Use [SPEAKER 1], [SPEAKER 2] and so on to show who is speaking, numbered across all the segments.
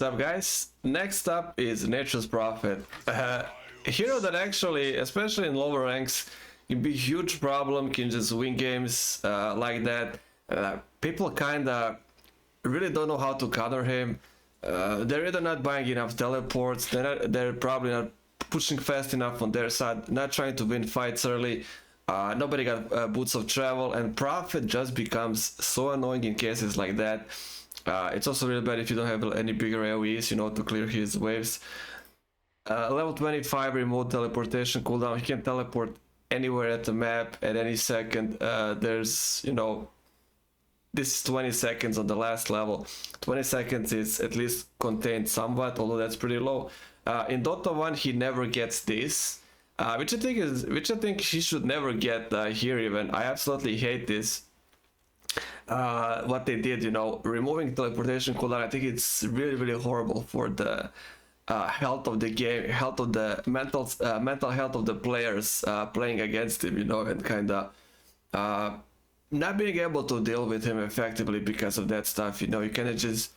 [SPEAKER 1] What's up, guys? Next up is Nature's Prophet. A hero that actually, especially in lower ranks, can be a huge problem, can just win games like that. People kinda really don't know how to counter him. They're either not buying enough teleports, they're probably not pushing fast enough on their side, not trying to win fights early. Nobody got boots of travel, and Prophet just becomes so annoying in cases like that. It's also really bad if you don't have any bigger AoEs, to clear his waves. Level 25 remote teleportation cooldown. He can teleport anywhere at the map at any second. This is 20 seconds on the last level. 20 seconds is at least contained somewhat, although that's pretty low. In Dota 1, he never gets this, which I think he should never get here even. I absolutely hate this. What they did, removing teleportation cooldown. I think it's really horrible for the health of the game, health of the mental health of the players playing against him, and kind of not being able to deal with him effectively because of that stuff. You kind of just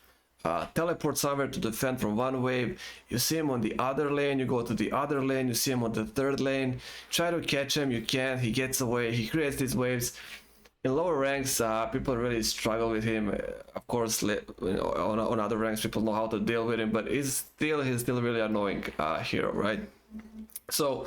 [SPEAKER 1] teleport somewhere to defend from one wave. You see him on the other lane, you go to the other lane, you see him on the third lane, try to catch him, you can't, he gets away, he creates these waves. In lower ranks, people really struggle with him. Of course, on other ranks, people know how to deal with him, but he's still really annoying hero, right? So,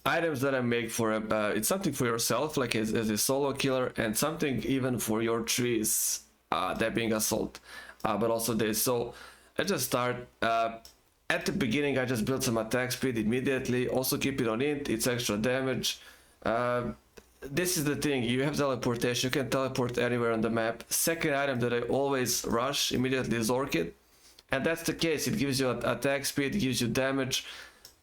[SPEAKER 1] items that I make for him, it's something for yourself, like as a solo killer, and something even for your trees, that being assault, but also this. So, I just start. At the beginning, I just build some attack speed immediately. Also, keep it on int. It's extra damage. This is the thing, you have teleportation, you can teleport anywhere on the map. Second item that I always rush immediately is Orchid, and that's the case. It gives you attack speed, it gives you damage,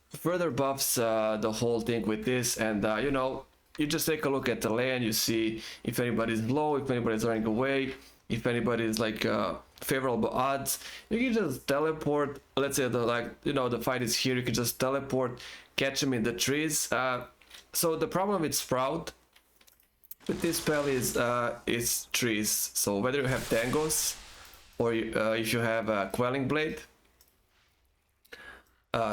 [SPEAKER 1] further buffs the whole thing with this. And you just take a look at the lane, you see if anybody's low, if anybody's running away, if anybody's like favorable odds. You can just teleport. Let's say the fight is here, you can just teleport, catch him in the trees. So the problem with Sprout with this spell is trees. So whether you have tangos or if you have a quelling blade,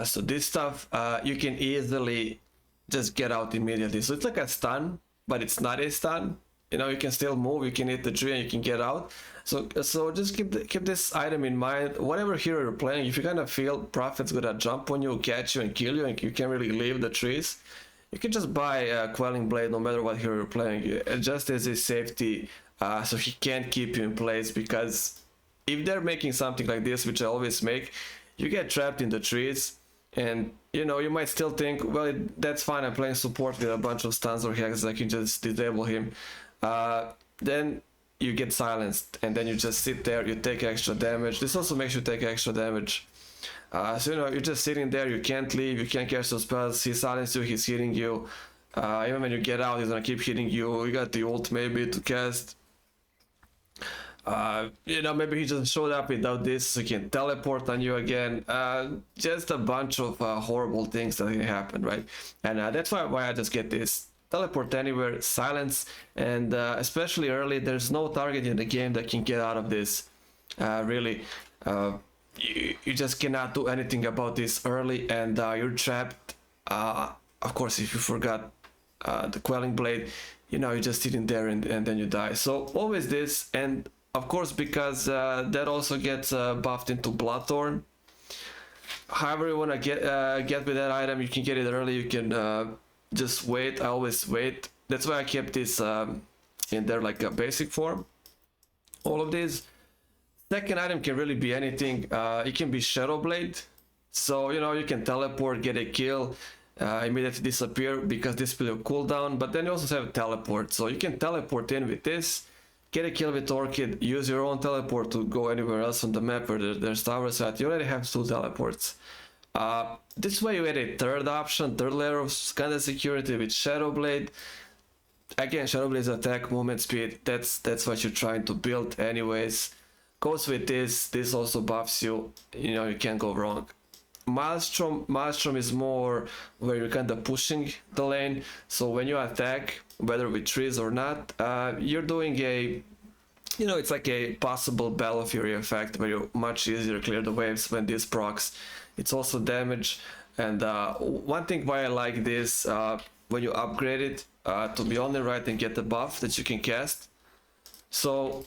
[SPEAKER 1] so this stuff you can easily just get out immediately. So it's like a stun, but it's not a stun. You can still move, you can hit the tree and you can get out. So just keep this item in mind. Whatever hero you're playing, if you kind of feel Prophet's gonna jump on you, catch you and kill you, and you can't really leave the trees, you can just buy a quelling blade no matter what hero you're playing, just as a safety, so he can't keep you in place. Because if they're making something like this, which I always make, you get trapped in the trees, and you might still think, well, that's fine, I'm playing support with a bunch of stuns or hacks, I can just disable him. Then you get silenced, and then you just sit there, you take extra damage. This also makes you take extra damage. So you're just sitting there, you can't leave, you can't catch those spells, he silences you, he's hitting you. Even when you get out, he's gonna keep hitting you. You got the ult maybe to cast. Maybe he just showed up without this, so he can teleport on you again. Just a bunch of horrible things that can happen, right? And that's why I just get this. Teleport anywhere, silence, and especially early, there's no target in the game that can get out of this, really. You just cannot do anything about this early, and you're trapped. Of course, if you forgot the quelling blade, you're just sitting there and then you die. So always this, and of course, because that also gets buffed into Bloodthorn. However you want to get with that item, you can get it early, you can just wait. I always wait. That's why I kept this in there like a basic form. All of these. Second item can really be anything. It can be Shadow Blade. So you can teleport, get a kill, immediately disappear because this will cooldown. But then you also have teleport. So you can teleport in with this, get a kill with Orchid, use your own teleport to go anywhere else on the map where there's towers at. You already have 2 teleports. This way you add a third option, third layer of kind of security with Shadow Blade. Again, Shadow Blade's attack, movement speed, that's what you're trying to build anyways. Goes with this also buffs you, you can't go wrong. Maelstrom is more where you're kind of pushing the lane, so when you attack, whether with trees or not, you're doing a you know, it's like a possible Battle Fury effect where you much easier clear the waves when this procs. It's also damage. And one thing why I like this, when you upgrade it to be on the right and get the buff that you can cast. So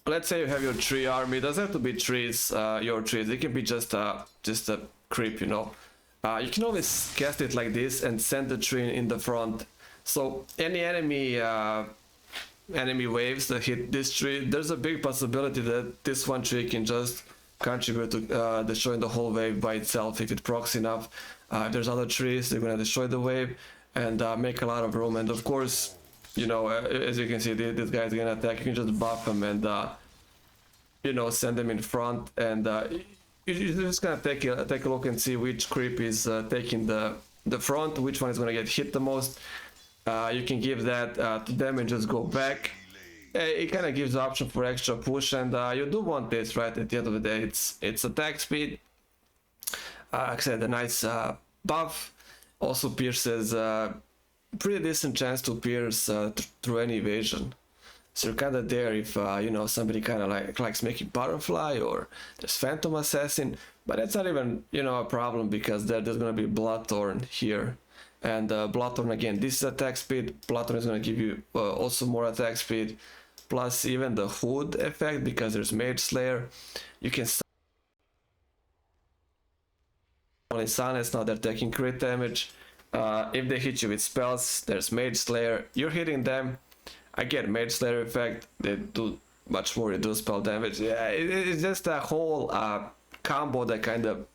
[SPEAKER 1] let's say you have your tree army. It doesn't have to be trees, your trees. It can be just a creep, you know. You can always cast it like this and send the tree in the front. So any enemy waves that hit this tree, there's a big possibility that this one tree can just contribute to destroying the whole wave by itself if it procs enough. If there's other trees, they're gonna destroy the wave and make a lot of room. And of course, you know, as you can see, this guy's gonna attack. You can just buff him and you know, send them in front, and you're just gonna take a look and see which creep is taking the front, which one is gonna get hit the most. You can give that to them and just go back. It kind of gives the option for extra push, and you do want this, right? At the end of the day, it's attack speed. Like I said, a nice buff. Also pierces, pretty decent chance to pierce through any evasion. So you're kind of there if you know, somebody kind of likes making butterfly, or there's phantom assassin, but that's not even, you know, a problem because there's gonna be bloodthorn here. And bloodthorn, again, this is attack speed. Bloodthorn is going to give you also more attack speed, plus even the hood effect because there's Mage Slayer. You can only silence, now they're taking crit damage. If they hit you with spells, there's Mage Slayer. You're hitting them, again, Mage Slayer effect. They do much more reduced spell damage. Yeah, it's just a whole combo that kind of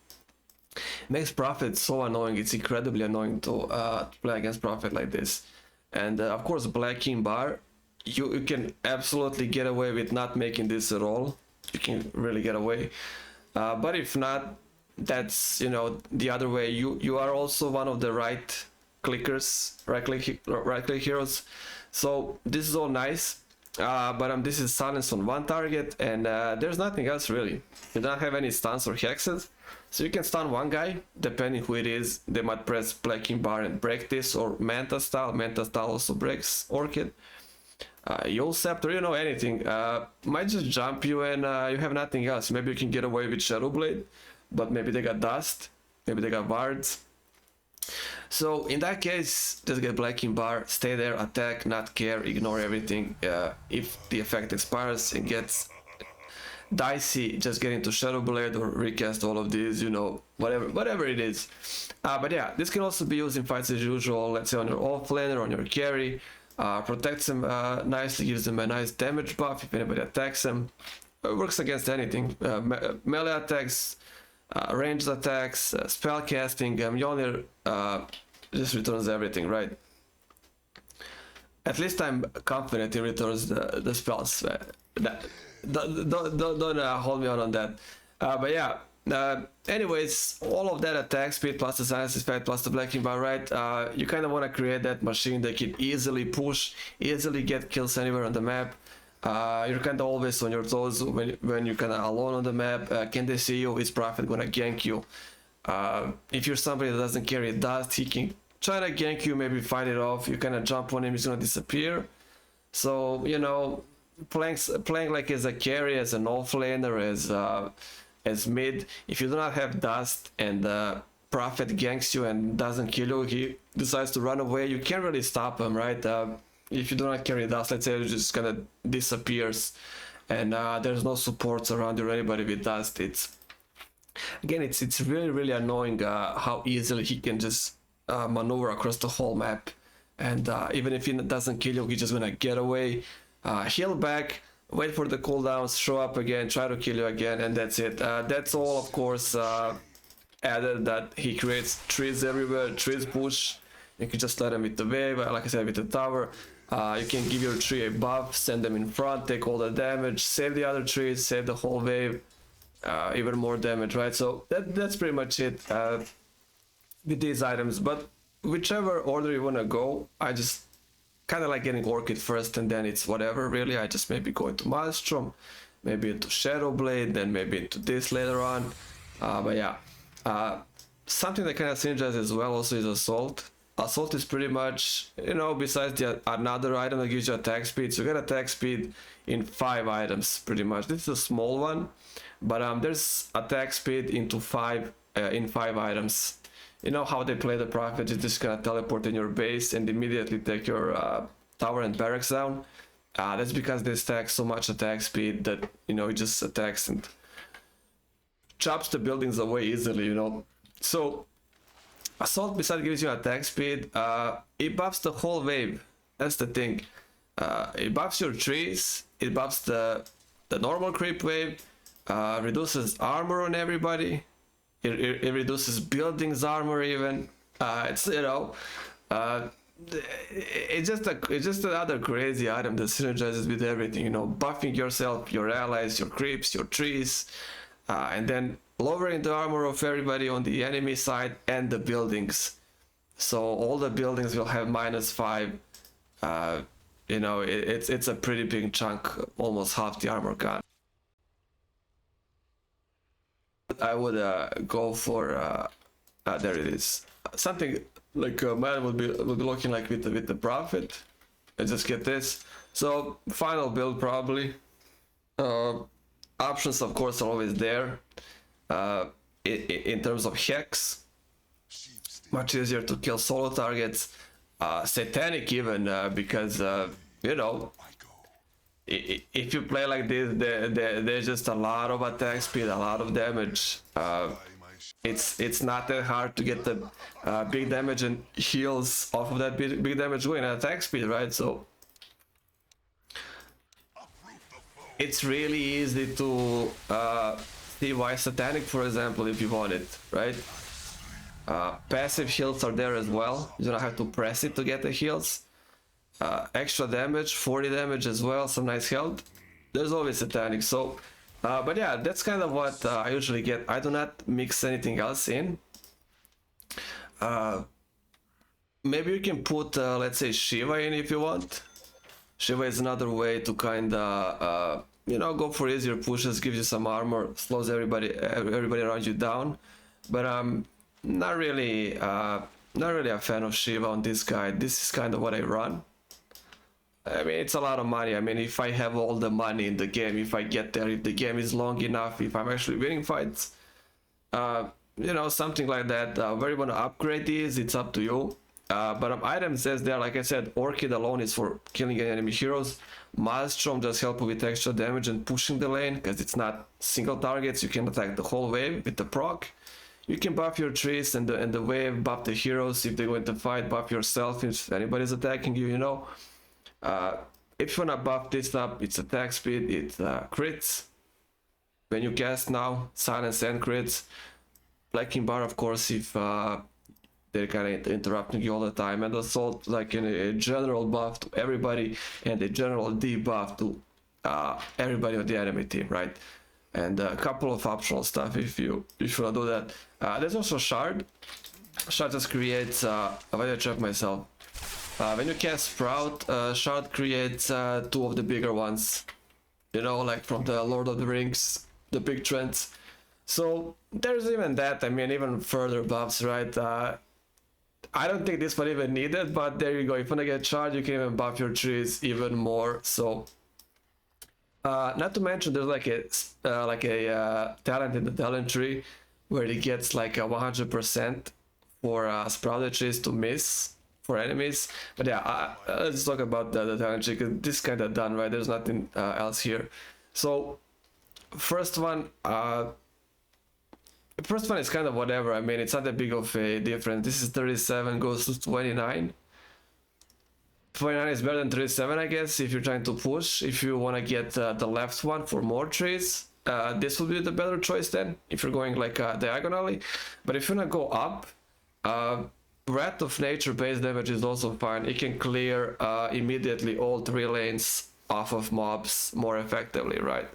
[SPEAKER 1] makes Prophet so annoying. It's incredibly annoying to play against Prophet like this. And of course, Black King Bar, you can absolutely get away with not making this at all. You can really get away. But if not, that's, you know, the other way. You are also one of the right clickers, right click heroes. So this is all nice. But this is silence on one target, and there's nothing else really. You don't have any stuns or hexes. So you can stun one guy, depending who it is. They might press Black King Bar and break this, or Manta Style. Manta Style also breaks Orchid. Yule Scepter, you know, anything. Might just jump you and you have nothing else. Maybe you can get away with Shadow Blade, but maybe they got Dust, maybe they got Wards. So in that case, just get Black King Bar, stay there, attack, not care, ignore everything. If the effect expires, it gets dicey, just get into Shadow Blade or recast all of these, you know, whatever it is. But yeah, this can also be used in fights as usual, let's say on your offlaner, on your carry. Protects them nicely, gives them a nice damage buff if anybody attacks them. It works against anything. Melee attacks, ranged attacks, spell casting. Mjolnir just returns everything, right? At least I'm confident it returns the spells. Don't hold me on that. But yeah. Anyways, all of that attack speed plus the silence effect plus the Black King Bar, right? You kind of want to create that machine that can easily push, easily get kills anywhere on the map. You're kind of always on your toes when you're kind of alone on the map. Can they see you? Is Prophet gonna gank you? If you're somebody that doesn't carry dust, he can try to gank you, maybe fight it off. You kind of jump on him, he's gonna disappear. So, you know, playing like as a carry, as an offlaner, as mid, if you do not have dust and Prophet ganks you and doesn't kill you, he decides to run away, you can't really stop him, right? If you do not carry dust, let's say, it just kind of disappears and there's no supports around you or anybody with dust. It's really annoying how easily he can just maneuver across the whole map, and even if he doesn't kill you, he's just gonna get away, heal back, wait for the cooldowns, show up again, try to kill you again, and that's it. That's all, of course, added that he creates trees everywhere, trees push. You can just let him with the wave, like I said, with the tower. You can give your tree a buff, send them in front, take all the damage, save the other trees, save the whole wave, even more damage, right? So that's pretty much it with these items. But whichever order you want to go, I just kind of like getting Orchid first, and then it's whatever really. I just maybe go into Maelstrom, maybe into Shadow Blade, then maybe into this later on. But yeah, something that kind of synergizes as well also is Assault. Assault is pretty much, you know, besides the another item that gives you attack speed, so you get attack speed in 5 items pretty much. This is a small one, but there's attack speed into 5 in 5 items. You know how they play the Prophet, you're just gonna teleport in your base and immediately take your tower and barracks down. That's because they stack so much attack speed that, you know, it just attacks and chops the buildings away easily, you know. So Assault besides gives you attack speed, it buffs the whole wave. That's the thing. It buffs your trees, it buffs the normal creep wave, reduces armor on everybody, it reduces buildings armor even. It's, you know, it's just another crazy item that synergizes with everything, you know, buffing yourself, your allies, your creeps, your trees, and then lowering the armor of everybody on the enemy side and the buildings. So all the buildings will have -5. You know, it's a pretty big chunk, almost half the armor gun. I would go for there it is, something like man would be looking like with the Prophet. I just get this. So final build probably. Options of course are always there. In terms of hex, much easier to kill solo targets. Satanic even, because you know, if you play like this, there's just a lot of attack speed, a lot of damage. It's not that hard to get the big damage and heals off of that big damage going at attack speed, right? So it's really easy to see why Satanic, for example, if you want it, right? Passive heals are there as well. You don't have to press it to get the heals. Extra damage, 40 damage as well, some nice health. There's always Satanic. So, but yeah, that's kind of what I usually get. I do not mix anything else in. Maybe you can put, let's say, Shiva in if you want. Shiva is another way to kind of, you know, go for easier pushes, gives you some armor, slows everybody around you down. But not really a fan of Shiva on this guy. This is kind of what I run. I mean, it's a lot of money. I mean, if I have all the money in the game, if I get there, if the game is long enough, if I'm actually winning fights, you know, something like that. Where you want to upgrade these, it's up to you. But items says there, like I said, Orchid alone is for killing enemy heroes. Maelstrom does help with extra damage and pushing the lane, because it's not single targets. You can attack the whole wave with the proc. You can buff your trees and the wave, buff the heroes if they go into fight, buff yourself if anybody's attacking you, you know. If you wanna buff this up, it's attack speed, it's crits. When you cast now, silence and crits. Blacking bar, of course, if they're kind of interrupting you all the time, and assault like a general buff to everybody and a general debuff to everybody on the enemy team, right? And a couple of optional stuff if you wanna do that. There's also shard. Shard just creates why did I trap myself? When you cast Sprout, shard creates 2 of the bigger ones, you know, like from the Lord of the Rings, the big trends. So there's even that. I mean, even further buffs, right? I don't think this one even needed, but there you go. If you wanna get shard, you can even buff your trees even more. So not to mention there's like a talent in the talent tree where it gets like a 100% for sprouted trees to miss for enemies. But yeah, let's talk about the talent tree, because this kind of done, right? There's nothing else here. So first one is kind of whatever. I mean, it's not that big of a difference. This is 37 goes to 29. 29 is better than 37, I guess, if you're trying to push. If you want to get the left one for more trees, this will be the better choice then, if you're going like diagonally. But if you want to go up, Wrath of Nature base damage is also fine. It can clear immediately all 3 lanes off of mobs more effectively, right?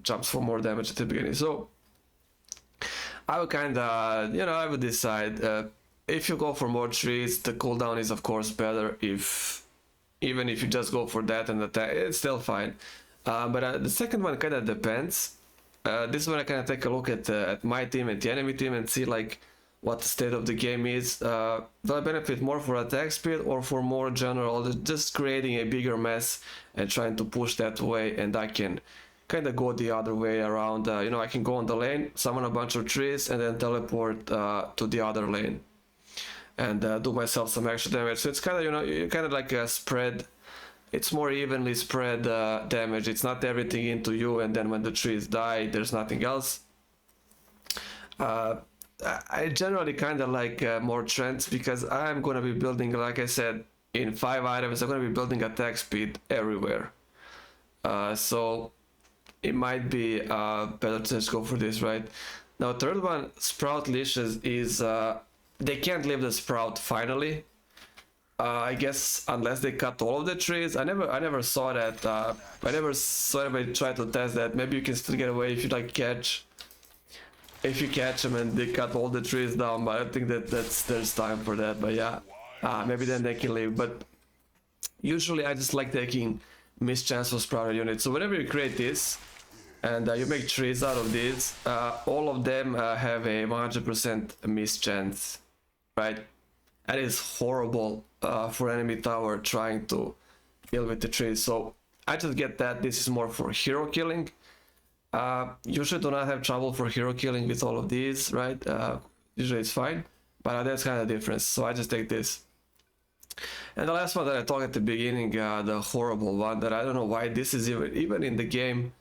[SPEAKER 1] Jumps for more damage at the beginning. So I would kind of, you know, I would decide if you go for more trees, the cooldown is of course better. Even if you just go for that and attack, it's still fine. But the second one kind of depends. This is when I kind of take a look at my team and the enemy team and see like what the state of the game is. Do I benefit more for attack speed or for more general, just creating a bigger mess and trying to push that way, and I can kind of go the other way around. You know, I can go on the lane, summon a bunch of trees, and then teleport to the other lane and do myself some extra damage. So it's kind of, you know, kind of like a spread. It's more evenly spread damage. It's not everything into you, and then when the trees die, there's nothing else. I generally kind of like more trends because I'm going to be building, like I said, in 5 items, I'm going to be building attack speed everywhere. So it might be better to just go for this, right? Now, third one, Sprout Leashes is, they can't leave the Sprout finally. I guess unless they cut all of the trees. I never saw that. I never saw anybody try to test that. Maybe you can still get away if you like catch. If you catch them and they cut all the trees down, but I don't think that there's time for that. But yeah, maybe then they can leave. But usually I just like taking mischance for sprouted units. So whenever you create this and you make trees out of these, all of them have a 100% mischance, right? That is horrible for enemy tower trying to kill with the trees. So I just get that this is more for hero killing. Usually do not have trouble for hero killing with all of these, right? Usually it's fine, but that's kind of the difference. So I just take this. And the last one that I talked at the beginning, the horrible one that I don't know why this is even in the game,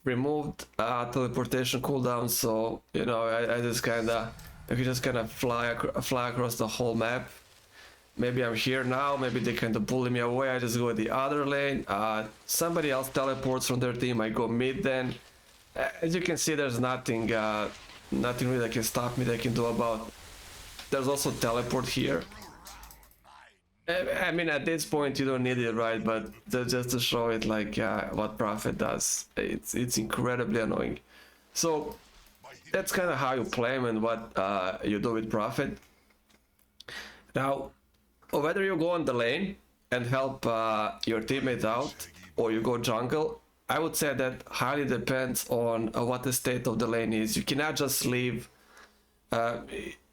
[SPEAKER 1] removed teleportation cooldown. So you know, I just kind of, you can just kind of fly across the whole map. Maybe I'm here now, maybe they kind of bully me away, I just go the other lane. Somebody else teleports from their team, I go mid then. As you can see, there's nothing really that can stop me, that I can do about. There's also teleport here. I mean, at this point you don't need it, right? But just to show it, like what Prophet does, it's incredibly annoying. So that's kind of how you play him and what you do with Prophet. Now, whether you go on the lane and help your teammate out, or you go jungle, I would say that highly depends on what the state of the lane is. You cannot just leave.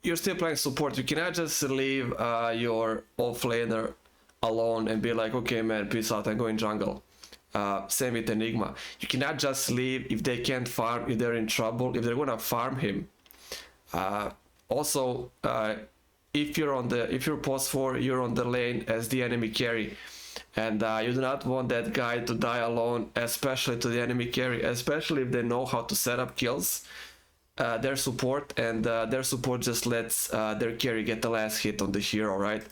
[SPEAKER 1] You're still playing support. You cannot just leave your off laner alone and be like, okay, man, peace out, I'm going jungle. Same with Enigma. You cannot just leave if they can't farm, if they're in trouble, if they're gonna farm him. Also, if you're post 4, you're on the lane as the enemy carry. And you do not want that guy to die alone, especially to the enemy carry, especially if they know how to set up kills. Their support, and their support just lets their carry get the last hit on the hero, right?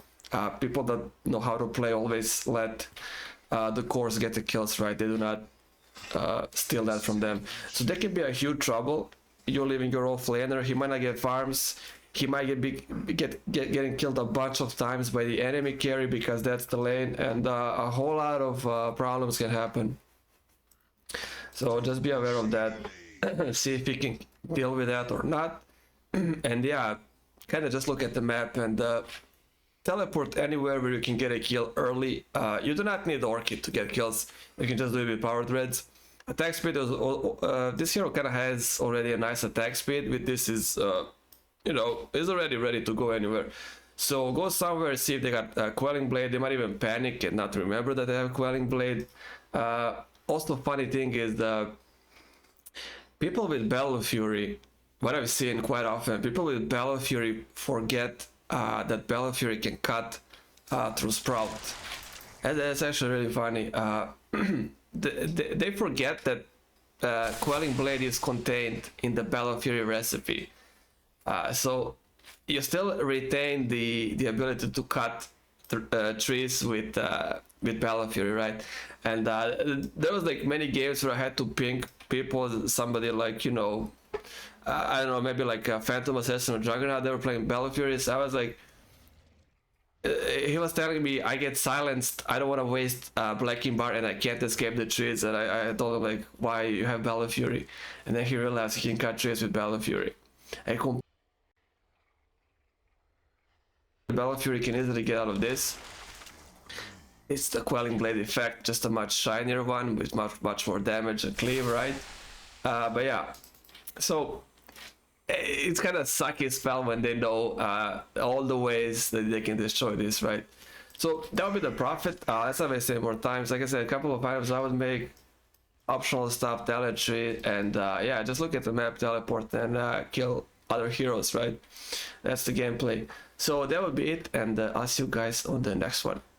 [SPEAKER 1] People that know how to play always let the cores get the kills, right? They do not steal that from them. So that can be a huge trouble. You're leaving your off laner, he might not get farms. He might getting killed a bunch of times by the enemy carry because that's the lane, and a whole lot of problems can happen. So just be aware of that. See if you can deal with that or not. And yeah, kind of just look at the map and teleport anywhere where you can get a kill early. You do not need Orchid to get kills. You can just do it with power threads. Attack speed is this hero kind of has already a nice attack speed. With this is you know, is already ready to go anywhere. So go somewhere, see if they got Quelling Blade. They might even panic and not remember that they have Quelling Blade. Also, funny thing is the people with Bellow Fury, what I've seen quite often, people with Bellow Fury forget that Bellow Fury can cut through Sprout. And that's actually really funny. They forget that Quelling Blade is contained in the Bellow Fury recipe. So you still retain the ability to cut trees with Bellow Fury, right? And there was like many games where I had to ping people, somebody like, you know, I don't know, maybe like Phantom Assassin or Juggernaut, they were playing Bellow Fury. So I was like, he was telling me I get silenced, I don't want to waste Blacking Bar and I can't escape the trees. And I told him like, why you have Bellow Fury? And then he realized he can cut trees with Bellow Fury. And Bellow Fury can easily get out of this. It's the Quelling Blade effect, just a much shinier one with much more damage and cleave, right? But yeah, so it's kind of sucky spell when they know all the ways that they can destroy this, right? So that would be the profit. As I say more times, like I said, a couple of items I would make optional stuff, talent tree, and yeah, just look at the map, teleport, and kill other heroes, right? That's the gameplay. So that would be it, and I'll see you guys on the next one.